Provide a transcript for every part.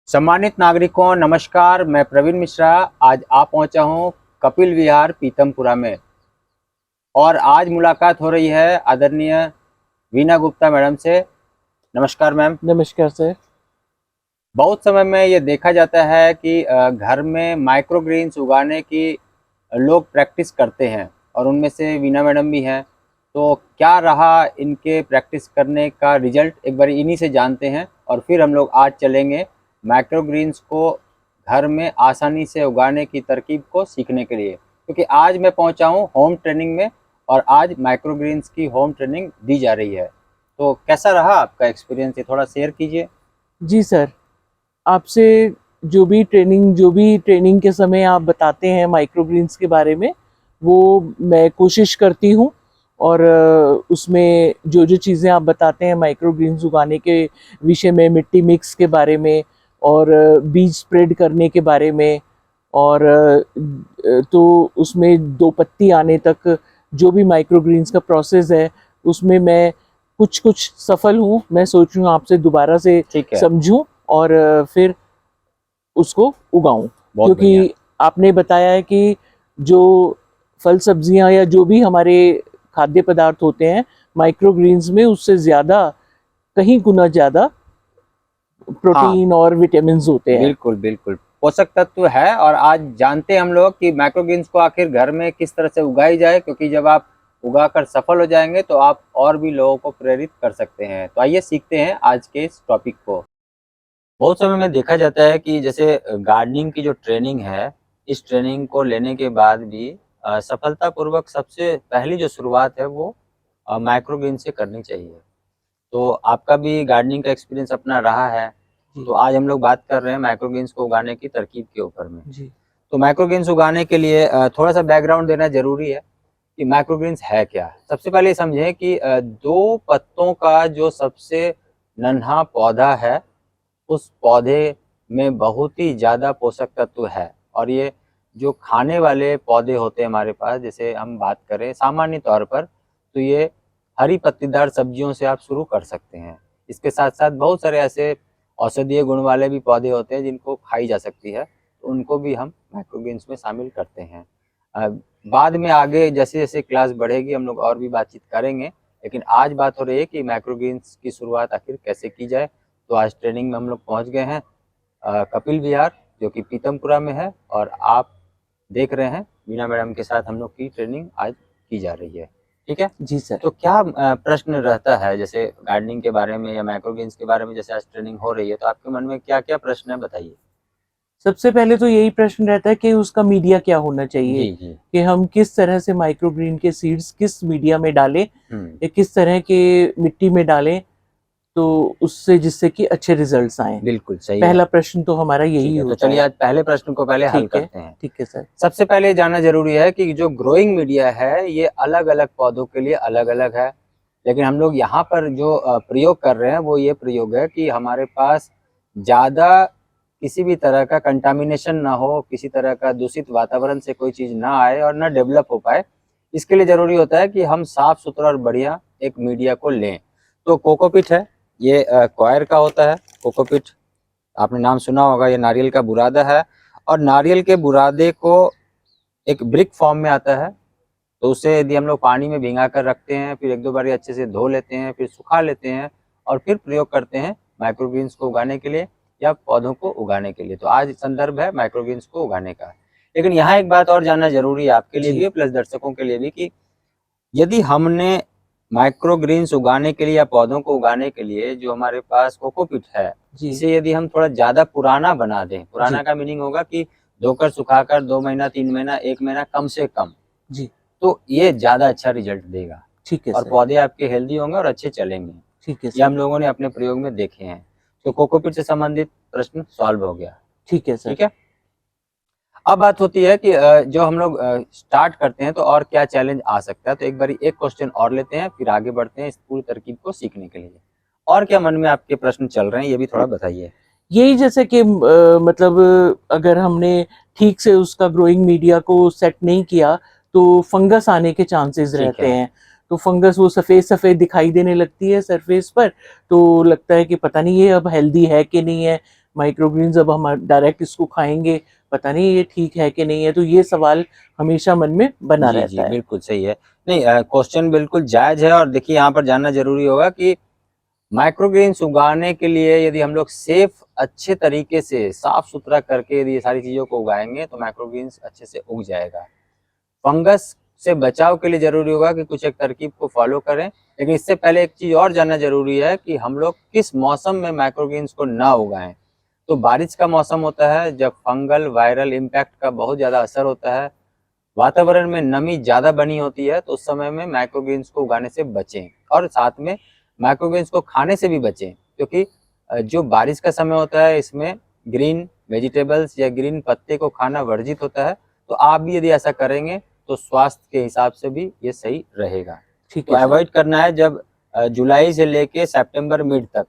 सम्मानित नागरिकों नमस्कार। मैं प्रवीण मिश्रा आज आ पहुंचा हूं कपिल विहार पीतमपुरा में और आज मुलाकात हो रही है आदरणीय वीना गुप्ता मैडम से। नमस्कार मैम। नमस्कार सर। बहुत समय में ये देखा जाता है कि घर में माइक्रो ग्रीन्स उगाने की लोग प्रैक्टिस करते हैं और उनमें से वीना मैडम भी हैं। तो क्या रहा इनके प्रैक्टिस करने का रिजल्ट, एक बार इन्हीं से जानते हैं और फिर हम लोग आज चलेंगे माइक्रो ग्रीन्स को घर में आसानी से उगाने की तरकीब को सीखने के लिए, क्योंकि आज मैं पहुंचा हूं होम ट्रेनिंग में और आज माइक्रो ग्रीन्स की होम ट्रेनिंग दी जा रही है। तो कैसा रहा आपका एक्सपीरियंस, ये थोड़ा शेयर कीजिए। जी सर, आपसे जो भी ट्रेनिंग के समय आप बताते हैं माइक्रो ग्रीन्स के बारे में, वो मैं कोशिश करती हूँ। और उसमें जो जो चीज़ें आप बताते हैं माइक्रो ग्रीन्स उगाने के विषय में, मिट्टी मिक्स के बारे में और बीज स्प्रेड करने के बारे में, और तो उसमें दो पत्ती आने तक जो भी माइक्रो ग्रीन्स का प्रोसेस है, उसमें मैं कुछ कुछ सफल हूँ। मैं सोच रही हूँ आपसे दोबारा से समझूं और फिर उसको उगाऊं, क्योंकि आपने बताया है कि जो फल सब्जियां या जो भी हमारे खाद्य पदार्थ होते हैं माइक्रो ग्रीन्स में, उससे ज़्यादा, कहीं गुना ज़्यादा प्रोटीन और विटामिन होते हैं। बिल्कुल बिल्कुल, पोषक तत्व है। और आज जानते हैं हम लोग कि माइक्रो ग्रीन्स को आखिर घर में किस तरह से उगाई जाए, क्योंकि जब आप उगाकर सफल हो जाएंगे तो आप और भी लोगों को प्रेरित कर सकते हैं। तो आइए सीखते हैं आज के इस टॉपिक को। बहुत समय में देखा जाता है कि जैसे गार्डनिंग की जो ट्रेनिंग है, इस ट्रेनिंग को लेने के बाद भी सफलतापूर्वक सबसे पहली जो शुरुआत है वो माइक्रो ग्रीन से करनी चाहिए। तो आपका भी गार्डनिंग का एक्सपीरियंस अपना रहा है, तो आज हम लोग बात कर रहे हैं माइक्रो ग्रीन्स को उगाने की तरकीब के ऊपर में। जी। तो माइक्रो ग्रीन्स उगाने के लिए थोड़ा सा बैकग्राउंड देना जरूरी है कि माइक्रो ग्रीन्स है क्या। सबसे पहले समझें कि दो पत्तों का जो सबसे नन्हा पौधा है, उस पौधे में बहुत ही ज़्यादा पोषक तत्व है। और ये जो खाने वाले पौधे होते हैं हमारे पास, जैसे हम बात करें सामान्य तौर पर, तो ये हरी पत्तीदार सब्जियों से आप शुरू कर सकते हैं। इसके साथ साथ बहुत सारे ऐसे औषधीय गुण वाले भी पौधे होते हैं जिनको खाई जा सकती है, तो उनको भी हम माइक्रो ग्रीन्स में शामिल करते हैं। बाद में आगे जैसे जैसे क्लास बढ़ेगी हम लोग और भी बातचीत करेंगे, लेकिन आज बात हो रही है कि माइक्रो ग्रीन्स की शुरुआत आखिर कैसे की जाए। तो आज ट्रेनिंग में हम लोग पहुंच गए हैं कपिल विहार, जो कि पीतमपुरा में है, और आप देख रहे हैं वीना मैडम के साथ हम लोग की ट्रेनिंग आज की जा रही है। ठीक है जी सर। तो क्या प्रश्न रहता है जैसे गार्डनिंग के बारे में या माइक्रो ग्रीन्स के बारे में, जैसे आज ट्रेनिंग हो रही है, तो आपके मन में क्या क्या प्रश्न है, बताइए। सबसे पहले तो यही प्रश्न रहता है कि उसका मीडिया क्या होना चाहिए, जी जी। कि हम किस तरह से माइक्रो ग्रीन के सीड्स किस मीडिया में डालें या किस तरह के मिट्टी में डालें, तो उससे जिससे कि अच्छे रिजल्ट्स आए। बिल्कुल सही है। पहला प्रश्न तो हमारा यही तो होता चलिए है। आज पहले प्रश्न को पहले हल करते हैं। ठीक है सर। सबसे पहले जानना जरूरी है कि जो ग्रोइंग मीडिया है ये अलग अलग पौधों के लिए अलग अलग है, लेकिन हम लोग यहाँ पर जो प्रयोग कर रहे हैं वो ये प्रयोग है कि हमारे पास ज़्यादा किसी भी तरह का कंटामिनेशन ना हो, किसी तरह का दूषित वातावरण से कोई चीज़ ना आए और ना डेवलप हो पाए। इसके लिए ज़रूरी होता है कि हम साफ़ सुथरा और बढ़िया एक मीडिया को लें। तो कोकोपीट है, ये क्वायर का होता है। कोकोपीट आपने नाम सुना होगा, ये नारियल का बुरादा है और नारियल के बुरादे को एक ब्रिक फॉर्म में आता है। तो उसे यदि हम लोग पानी में भिंगा कर रखते हैं, फिर एक दो बार अच्छे से धो लेते हैं, फिर सुखा लेते हैं और फिर प्रयोग करते हैं माइक्रो ग्रीन्स को उगाने के लिए या पौधों को उगाने के लिए। तो आज संदर्भ है माइक्रो ग्रीन्स को उगाने का। लेकिन यहाँ एक बात और जानना जरूरी है आपके लिए भी प्लस दर्शकों के लिए भी, कि यदि हमने माइक्रो ग्रीन्स उगाने के लिए या पौधों को उगाने के लिए जो हमारे पास कोकोपीट है, इसे यदि हम थोड़ा ज्यादा पुराना बना दें, पुराना का मीनिंग होगा कि धोकर सुखाकर 2 महीना 3 महीना 1 महीना कम से कम, जी, तो ये ज्यादा अच्छा रिजल्ट देगा। ठीक है और सर। पौधे आपके हेल्दी होंगे और अच्छे चलेंगे। ठीक है ये हम सर। लोगों ने अपने प्रयोग में देखे हैं। तो कोकोपीट से संबंधित प्रश्न सॉल्व हो गया। ठीक है सर। ठीक है, अब बात होती है कि जो हम लोग स्टार्ट करते हैं तो और क्या चैलेंज आ सकता है। तो एक बार एक क्वेश्चन और लेते हैं, फिर आगे बढ़ते हैं इस पूरी तरकीब को सीखने के लिए। और क्या मन में आपके प्रश्न चल रहे हैं, ये भी थोड़ा बताइए। यही जैसे कि मतलब अगर हमने ठीक से उसका ग्रोइंग मीडिया को सेट नहीं किया तो फंगस आने के चांसेस रहते हैं। तो फंगस वो सफ़ेद सफ़ेद दिखाई देने लगती है सरफेस पर, तो लगता है कि पता नहीं ये अब हेल्दी है कि नहीं है, माइक्रोग्रीन्स अब हम डायरेक्ट इसको खाएंगे, पता नहीं ये ठीक है कि नहीं है। तो ये सवाल हमेशा मन में बना जी, रहता जी, है। बिल्कुल सही है। नहीं क्वेश्चन बिल्कुल जायज़ है और देखिए यहाँ पर जानना ज़रूरी होगा कि माइक्रोग्रीन्स उगाने के लिए यदि हम लोग सेफ अच्छे तरीके से साफ-सुथरा करके यदि ये सारी चीज़ों को उगाएँगे तो माइक्रोग्रीन्स अच्छे से उग जाएगा। फंगस से बचाव के लिए ज़रूरी होगा कि कुछ एक तरकीब को फ़ॉलो करें, लेकिन इससे पहले एक चीज़ और जानना ज़रूरी है कि हम लोग किस मौसम में माइक्रोग्रीन्स को ना उगाएँ। तो बारिश का मौसम होता है जब फंगल वायरल इम्पैक्ट का बहुत ज़्यादा असर होता है, वातावरण में नमी ज़्यादा बनी होती है, तो उस समय में माइक्रोग्रीन्स को उगाने से बचें और साथ में माइक्रोग्रीन्स को खाने से भी बचें, क्योंकि जो बारिश का समय होता है इसमें ग्रीन वेजिटेबल्स या ग्रीन पत्ते को खाना वर्जित होता है। तो आप भी यदि ऐसा करेंगे तो स्वास्थ्य के हिसाब से भी ये सही रहेगा। ठीक तो है सर। अवॉइड करना है जब जुलाई से लेके सितंबर मिड तक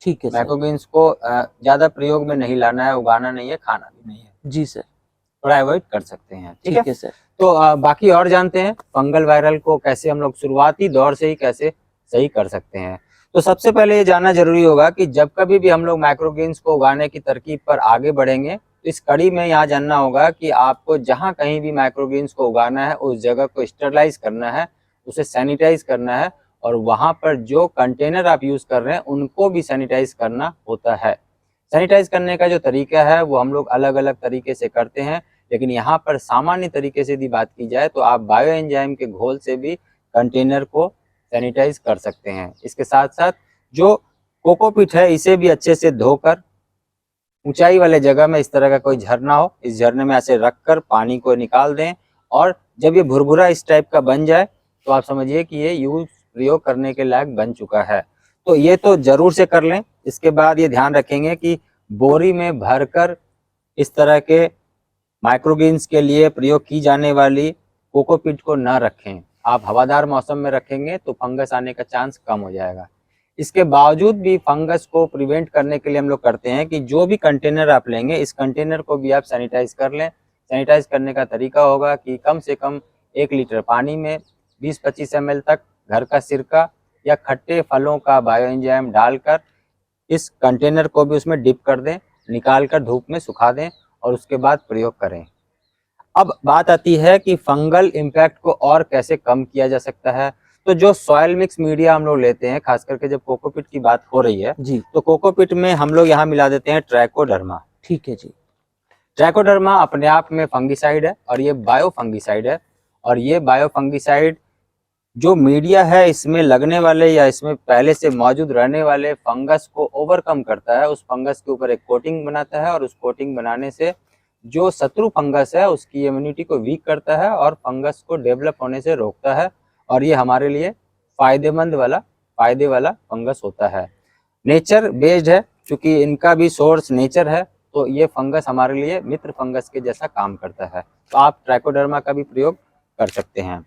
ठीक है सर। माइक्रोग्रीन्स को ज़्यादा प्रयोग में नहीं लाना है, उगाना नहीं है, खाना भी नहीं है। जी सर। थोड़ा अवॉइड कर सकते हैं, ठीक है? ठीक है सर। तो बाकी और जानते हैं फंगल वायरल को कैसे हम लोग शुरुआती दौर से ही कैसे सही कर सकते हैं। तो सबसे पहले ये जानना जरूरी होगा कि जब कभी भी हम लोग माइक्रोग्रीन्स को उगाने की तरकीब पर आगे बढ़ेंगे, तो इस कड़ी में यहाँ जानना होगा कि आपको जहाँ कहीं भी माइक्रोग्रीन्स को उगाना है उस जगह को स्टरलाइज करना है, उसे सैनिटाइज करना है और वहाँ पर जो कंटेनर आप यूज कर रहे हैं उनको भी सैनिटाइज करना होता है। सैनिटाइज करने का जो तरीका है वो हम लोग अलग अलग तरीके से करते हैं, लेकिन यहाँ पर सामान्य तरीके से यदि बात की जाए तो आप बायो एंजाइम के घोल से भी कंटेनर को सैनिटाइज कर सकते हैं। इसके साथ साथ जो कोकोपीट है इसे भी अच्छे से धोकर ऊंचाई वाले जगह में इस तरह का कोई झरना हो, इस झरने में ऐसे रखकर पानी को निकाल दें और जब ये भुरभुरा इस टाइप का बन जाए तो आप समझिए कि ये यूज प्रयोग करने के लायक बन चुका है। तो ये तो जरूर से कर लें। इसके बाद ये ध्यान रखेंगे कि बोरी में भरकर इस तरह के माइक्रोग्रीन्स के लिए प्रयोग की जाने वाली कोकोपीट को न रखें। आप हवादार मौसम में रखेंगे तो फंगस आने का चांस कम हो जाएगा। इसके बावजूद भी फंगस को प्रिवेंट करने के लिए हम लोग करते हैं कि जो भी कंटेनर आप लेंगे इस कंटेनर को भी आप सैनिटाइज कर लें। सैनिटाइज करने का तरीका होगा कि कम से कम 1 लीटर पानी में 20-25 ml तक घर का सिरका या खट्टे फलों का बायो एंजाइम डालकर इस कंटेनर को भी उसमें डिप कर दें, निकाल कर धूप में सुखा दें और उसके बाद प्रयोग करें। अब बात आती है कि फंगल इम्पैक्ट को और कैसे कम किया जा सकता है। तो जो सॉइल मिक्स मीडिया हम लोग लेते हैं, खास करके जब कोकोपीट की बात हो रही है, जी। तो कोकोपीट में हम लोग यहाँ मिला देते हैं ट्राइकोडर्मा। ठीक है जी। ट्राइकोडर्मा अपने आप में फंगिसाइड है और ये बायो फंगिसाइड है और ये बायो फंगिसाइड जो मीडिया है इसमें लगने वाले या इसमें पहले से मौजूद रहने वाले फंगस को ओवरकम करता है। उस फंगस के ऊपर एक कोटिंग बनाता है और उस कोटिंग बनाने से जो शत्रु फंगस है उसकी इम्यूनिटी को वीक करता है और फंगस को डेवलप होने से रोकता है और ये हमारे लिए फायदे वाला फंगस होता है। नेचर बेस्ड है, क्योंकि इनका भी सोर्स नेचर है, तो ये फंगस हमारे लिए मित्र फंगस के जैसा काम करता है। तो आप ट्राइकोडर्मा का भी प्रयोग कर सकते हैं।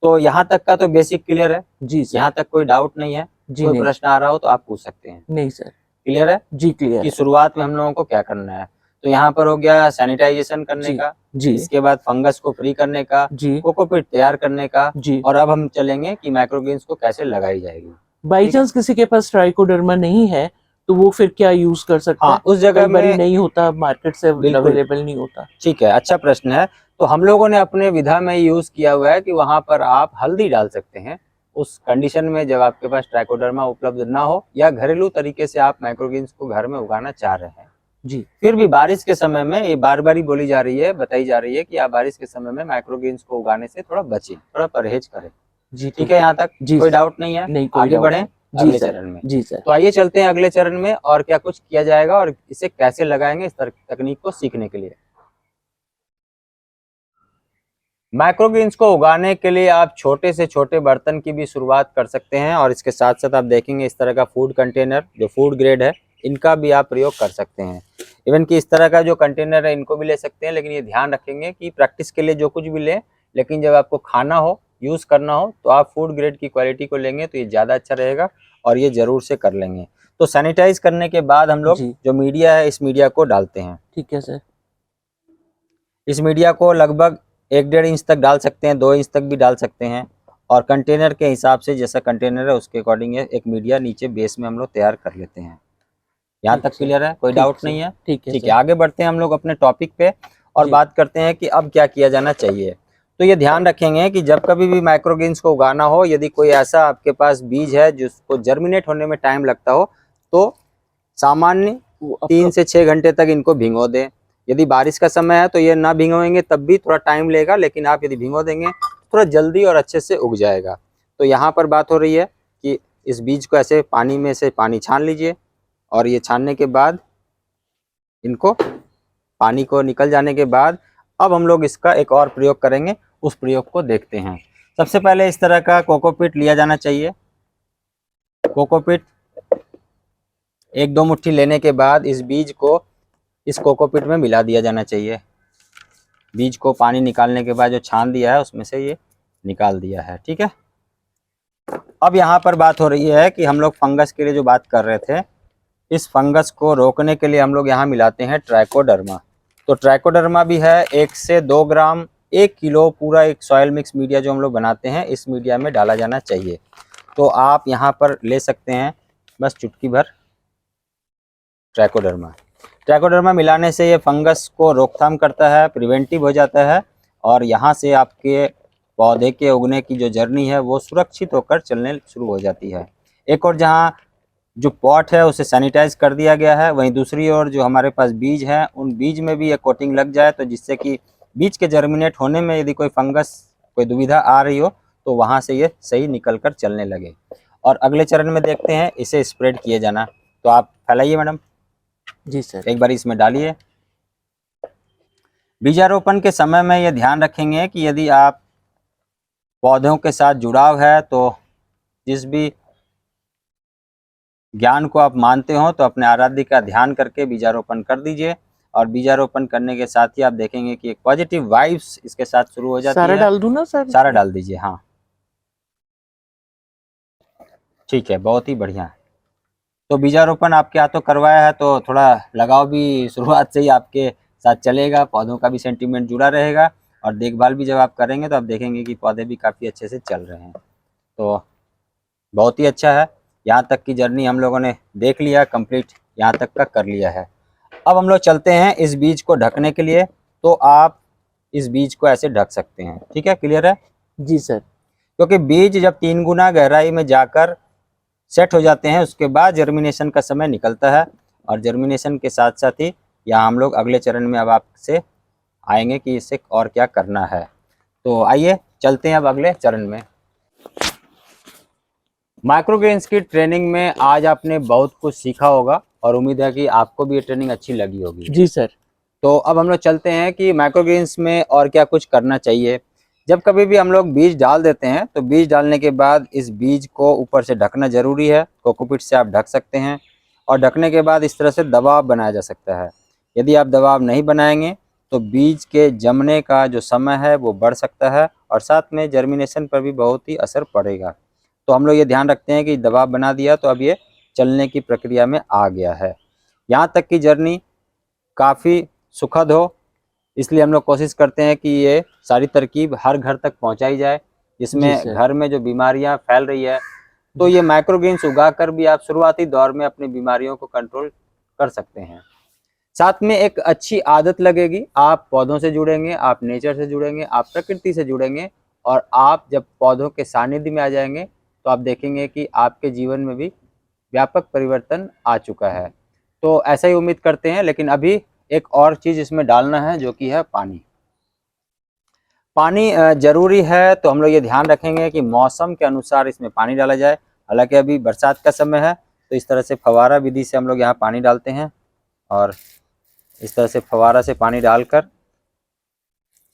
तो यहाँ तक का तो बेसिक क्लियर है। जी सर। यहाँ तक कोई डाउट नहीं है। जी कोई नहीं। प्रश्न आ रहा हो तो आप पूछ सकते हैं। नहीं सर। क्लियर है जी क्लियर कि है। शुरुआत में हम लोगों को क्या करना है। तो यहाँ पर हो गया सैनिटाइजेशन करने जी। का, जी। इसके बाद फंगस को फ्री करने का, जी। कोकोपीट तैयार करने का जी। और अब हम चलेंगे कि माइक्रोग्रीन्स को कैसे लगाई जाएगी। बाई चांस किसी के पास ट्राइकोडर्मा नहीं है तो वो फिर क्या यूज कर सकता हाँ, है? उस जगह कई बारी में नहीं होता, मार्केट से बिल्कुल अवेलेबल नहीं होता। ठीक है, अच्छा प्रश्न है। तो हम लोगों ने अपने विधा में यूज किया हुआ है कि वहां पर आप हल्दी डाल सकते हैं उस कंडीशन में जब आपके पास ट्राइकोडर्मा उपलब्ध ना हो या घरेलू तरीके से आप माइक्रोग्रीन्स को घर में उगाना चाह रहे हैं। जी। फिर भी बारिश के समय में ये बार बार ही बोली जा रही है, बताई जा रही है कि आप बारिश के समय में माइक्रोग्रीन्स को उगाने से थोड़ा बचें, थोड़ा परहेज करें। जी ठीक है, यहाँ तक जी कोई सर। डाउट नहीं है। नहीं कोई आगे डाउट बढ़ें नहीं। जी अगले सर। चरण में। जी सर। तो आइए चलते हैं अगले चरण में और क्या कुछ किया जाएगा और इसे कैसे लगाएंगे इस तकनीक को सीखने के लिए। माइक्रोग्रीन्स को उगाने के लिए आप छोटे से छोटे बर्तन की भी शुरुआत कर सकते हैं और इसके साथ साथ आप देखेंगे इस तरह का फूड कंटेनर जो फूड ग्रेड है इनका भी आप प्रयोग कर सकते हैं। इवन कि इस तरह का जो कंटेनर है इनको भी ले सकते हैं, लेकिन ये ध्यान रखेंगे कि प्रैक्टिस के लिए जो कुछ भी लें, लेकिन जब आपको खाना हो, यूज़ करना हो तो आप फूड ग्रेड की क्वालिटी को लेंगे तो ये ज़्यादा अच्छा रहेगा और ये ज़रूर से कर लेंगे। तो सैनिटाइज करने के बाद हम लोग जी। जो मीडिया है इस मीडिया को डालते हैं। ठीक है सर। इस मीडिया को लगभग 1-1.5 इंच तक डाल सकते हैं, 2 इंच तक भी डाल सकते हैं और कंटेनर के हिसाब से, जैसा कंटेनर है उसके अकॉर्डिंग एक मीडिया नीचे बेस में हम लोग तैयार कर लेते हैं। यहाँ ठीक तक सर, क्लियर है, कोई ठीक डाउट सर, नहीं है? ठीक है ठीक है, सर। आगे बढ़ते हैं हम लोग अपने टॉपिक पे और जी। बात करते हैं कि अब क्या किया जाना चाहिए। तो ये ध्यान रखेंगे कि जब कभी भी माइक्रोग्रीन्स को उगाना हो, यदि कोई ऐसा आपके पास बीज है जिसको जर्मिनेट होने में टाइम लगता हो, तो सामान्य वो 3 से 6 घंटे तक इनको भिगो दें। यदि बारिश का समय है तो ये ना भिगोएंगे तब भी थोड़ा टाइम लेगा, लेकिन आप यदि भिगो देंगे थोड़ा जल्दी और अच्छे से उग जाएगा। तो यहाँ पर बात हो रही है कि इस बीज को ऐसे पानी में से पानी छान लीजिए, और ये छानने के बाद इनको, पानी को निकल जाने के बाद अब हम लोग इसका एक और प्रयोग करेंगे, उस प्रयोग को देखते हैं। सबसे पहले इस तरह का कोकोपीट लिया जाना चाहिए। कोकोपीट 1-2 मुट्ठी लेने के बाद इस बीज को इस कोकोपीट में मिला दिया जाना चाहिए। बीज को पानी निकालने के बाद जो छान दिया है उसमें से ये निकाल दिया है, ठीक है। अब यहाँ पर बात हो रही है कि हम लोग फंगस के लिए जो बात कर रहे थे, इस फंगस को रोकने के लिए हम लोग यहाँ मिलाते हैं ट्राइकोडर्मा। तो ट्राइकोडर्मा भी है 1 से 2 ग्राम 1 किलो पूरा एक सॉइल मिक्स मीडिया जो हम लोग बनाते हैं, इस मीडिया में डाला जाना चाहिए। तो आप यहाँ पर ले सकते हैं बस चुटकी भर ट्राइकोडर्मा। ट्राइकोडर्मा मिलाने से ये फंगस को रोकथाम करता है, प्रिवेंटिव हो जाता है, और यहाँ से आपके पौधे के उगने की जो जर्नी है वो सुरक्षित होकर चलने शुरू हो जाती है। एक और जहाँ जो पॉट है उसे सैनिटाइज कर दिया गया है, वहीं दूसरी ओर जो हमारे पास बीज हैं उन बीज में भी ये कोटिंग लग जाए, तो जिससे कि बीज के जर्मिनेट होने में यदि कोई फंगस, कोई दुविधा आ रही हो तो वहाँ से ये सही निकल कर चलने लगे। और अगले चरण में देखते हैं इसे स्प्रेड किए जाना। तो आप फैलाइए मैडम, जी सर। एक बार इसमें डालिए। बीजारोपण के समय में ये ध्यान रखेंगे कि यदि आप पौधों के साथ जुड़ाव है तो जिस भी ज्ञान को आप मानते हो तो अपने आराध्य का ध्यान करके बीजारोपण कर दीजिए। और बीजारोपण करने के साथ ही आप देखेंगे कि एक पॉजिटिव वाइब्स इसके साथ शुरू हो जाती सारा है। डाल दूं ना सर? सारा डाल दीजिए, हाँ ठीक है, बहुत ही बढ़िया। तो बीजारोपण आपके हाथों करवाया है तो थोड़ा लगाव भी शुरुआत से ही आपके साथ चलेगा, पौधों का भी सेंटीमेंट जुड़ा रहेगा, और देखभाल भी जब आप करेंगे तो आप देखेंगे कि पौधे भी काफ़ी अच्छे से चल रहे हैं। तो बहुत ही अच्छा है, यहाँ तक की जर्नी हम लोगों ने देख लिया, कंप्लीट यहाँ तक का कर लिया है। अब हम लोग चलते हैं इस बीज को ढकने के लिए। तो आप इस बीज को ऐसे ढक सकते हैं, ठीक है, क्लियर है? जी सर। क्योंकि बीज जब 3 गुना गहराई में जाकर सेट हो जाते हैं उसके बाद जर्मिनेशन का समय निकलता है, और जर्मिनेशन के साथ साथ ही यहाँ हम लोग अगले चरण में अब आपसे आएंगे कि इससे और क्या करना है। तो आइए चलते हैं अब अगले चरण में। माइक्रोग्रेन्स की ट्रेनिंग में आज आपने बहुत कुछ सीखा होगा, और उम्मीद है कि आपको भी ये ट्रेनिंग अच्छी लगी होगी। जी सर। तो अब हम लोग चलते हैं कि माइक्रोग्रेन्स में और क्या कुछ करना चाहिए। जब कभी भी हम लोग बीज डाल देते हैं तो बीज डालने के बाद इस बीज को ऊपर से ढकना जरूरी है। कोकोपीट से आप ढक सकते हैं, और ढकने के बाद इस तरह से दबाव बनाया जा सकता है। यदि आप दबाव नहीं बनाएंगे तो बीज के जमने का जो समय है वो बढ़ सकता है, और साथ में जर्मिनेशन पर भी बहुत ही असर पड़ेगा। तो हम लोग ये ध्यान रखते हैं कि दबाव बना दिया तो अब ये चलने की प्रक्रिया में आ गया है। यहाँ तक की जर्नी काफ़ी सुखद हो, इसलिए हम लोग कोशिश करते हैं कि ये सारी तरकीब हर घर तक पहुंचाई जाए, जी जिसमें सर। घर में जो बीमारियां फैल रही है तो ये माइक्रोग्रीन्स उगाकर भी आप शुरुआती दौर में अपनी बीमारियों को कंट्रोल कर सकते हैं। साथ में एक अच्छी आदत लगेगी, आप पौधों से जुड़ेंगे, आप नेचर से जुड़ेंगे, आप प्रकृति से जुड़ेंगे, और आप जब पौधों के सानिध्य में आ जाएंगे तो आप देखेंगे कि आपके जीवन में भी व्यापक परिवर्तन आ चुका है। तो ऐसा ही उम्मीद करते हैं, लेकिन अभी एक और चीज़ इसमें डालना है जो कि है पानी। पानी जरूरी है, तो हम लोग ये ध्यान रखेंगे कि मौसम के अनुसार इसमें पानी डाला जाए। हालांकि अभी बरसात का समय है तो इस तरह से फव्वारा विधि से हम लोग यहाँ पानी डालते हैं, और इस तरह से फव्वारा से पानी डालकर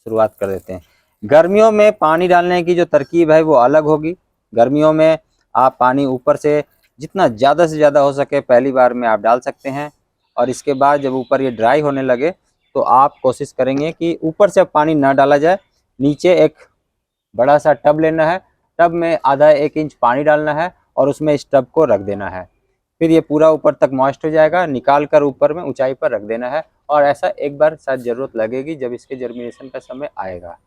शुरुआत कर देते हैं। गर्मियों में पानी डालने की जो तरकीब है वो अलग होगी। गर्मियों में आप पानी ऊपर से जितना ज़्यादा से ज़्यादा हो सके पहली बार में आप डाल सकते हैं, और इसके बाद जब ऊपर ये ड्राई होने लगे तो आप कोशिश करेंगे कि ऊपर से पानी ना डाला जाए। नीचे एक बड़ा सा टब लेना है, टब में आधा 1 इंच पानी डालना है, और उसमें इस टब को रख देना है। फिर ये पूरा ऊपर तक मॉइस्ट हो जाएगा, निकाल कर ऊपर में ऊंचाई पर रख देना है, और ऐसा एक बार शायद ज़रूरत लगेगी जब इसके जर्मिनेशन का समय आएगा।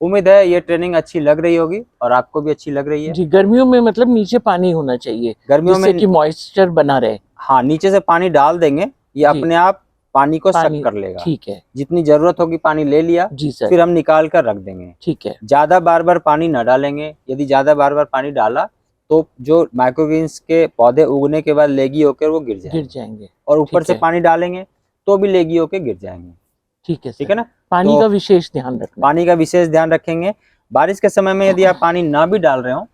उम्मीद है ये ट्रेनिंग अच्छी लग रही होगी और आपको भी अच्छी लग रही है। जी, गर्मियों में मतलब नीचे पानी होना चाहिए गर्मियों जिससे में कि मॉइस्चर बना रहे। हाँ, नीचे से पानी डाल देंगे, ये जी, अपने आप पानी को सक पानी कर लेगा। ठीक है। जितनी जरूरत होगी पानी ले लिया, जी सर, फिर हम निकाल कर रख देंगे। ठीक है। ज्यादा बार बार पानी न डालेंगे, यदि ज्यादा बार बार पानी डाला तो जो माइक्रोग्रीन्स के पौधे उगने के बाद लेगी होकर वो गिर गिर जाएंगे, जाएंगे। और ऊपर ठीक से है, पानी डालेंगे तो भी लेगी होकर गिर जाएंगे। ठीक है ठीक सर। है ना? पानी तो का विशेष ध्यान रखना है। पानी का विशेष ध्यान रखेंगे। बारिश के समय में यदि आप पानी ना भी डाल रहे हो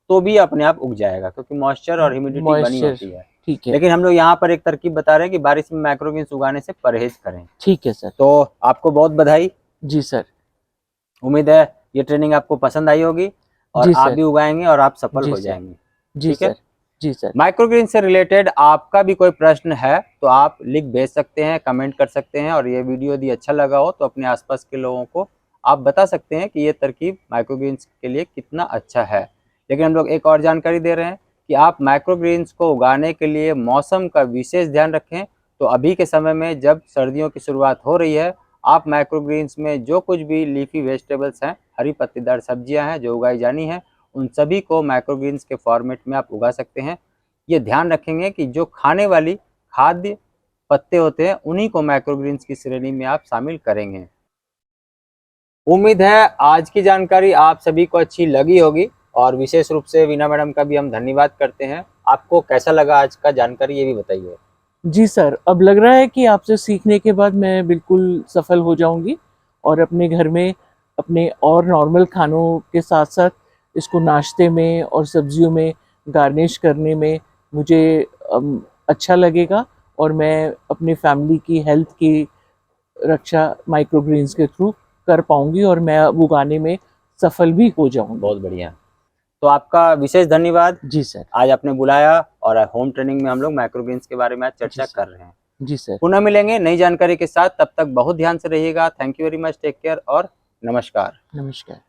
तो भी अपने आप उग जाएगा, क्योंकि मॉइस्चर और ह्यूमिडिटी बनी मॉइस्चर होती है। ठीक है, लेकिन हम लोग यहाँ पर एक तरकीब बता रहे हैं कि बारिश में माइक्रोग्रीन्स उगाने से परहेज करें। ठीक है सर। तो आपको बहुत बधाई। जी सर, उम्मीद है ये ट्रेनिंग आपको पसंद आई होगी और जी आप सर, भी उगाएंगे और आप सफल जी हो सर, जाएंगे। जी ठीक है? सर, जी सर। माइक्रोग्रीन से रिलेटेड आपका भी कोई प्रश्न है तो आप लिख भेज सकते हैं, कमेंट कर सकते हैं, और ये वीडियो यदि अच्छा लगा हो तो अपने आसपास के लोगों को आप बता सकते हैं कि ये तरकीब माइक्रोग्रीन्स के लिए कितना अच्छा है। लेकिन हम लोग एक और जानकारी दे रहे हैं कि आप माइक्रोग्रीन्स को उगाने के लिए मौसम का विशेष ध्यान रखें। तो अभी के समय में जब सर्दियों की शुरुआत हो रही है, आप माइक्रोग्रीन्स में जो कुछ भी लीफी वेजिटेबल्स हैं, हरी पत्तेदार सब्जियां हैं जो उगाई जानी है, उन सभी को माइक्रोग्रीन्स के फॉर्मेट में आप उगा सकते हैं। ये ध्यान रखेंगे कि जो खाने वाली खाद्य पत्ते होते हैं उन्हीं को माइक्रोग्रीन्स की श्रेणी में आप शामिल करेंगे। उम्मीद है आज की जानकारी आप सभी को अच्छी लगी होगी, और विशेष रूप से वीना मैडम का भी हम धन्यवाद करते हैं। आपको कैसा लगा आज का जानकारी, ये भी बताइए। जी सर, अब लग रहा है कि आपसे सीखने के बाद मैं बिल्कुल सफल हो जाऊंगी और अपने घर में अपने और नॉर्मल खानों के साथ-साथ इसको नाश्ते में और सब्जियों में गार्निश करने में मुझे अच्छा लगेगा, और मैं अपनी फैमिली की हेल्थ की रक्षा माइक्रोग्रीन्स के थ्रू कर पाऊंगी और मैं अब उगाने में सफल भी हो जाऊंगी। बहुत बढ़िया। तो आपका विशेष धन्यवाद। जी सर, आज आपने बुलाया और होम ट्रेनिंग में हम लोग माइक्रोग्रीन्स के बारे में आज जी चर्चा सर, कर रहे हैं। जी सर। पुनः मिलेंगे नई जानकारी के साथ, तब तक बहुत ध्यान से रहिएगा। Thank you very much, take care और नमस्कार। नमस्कार।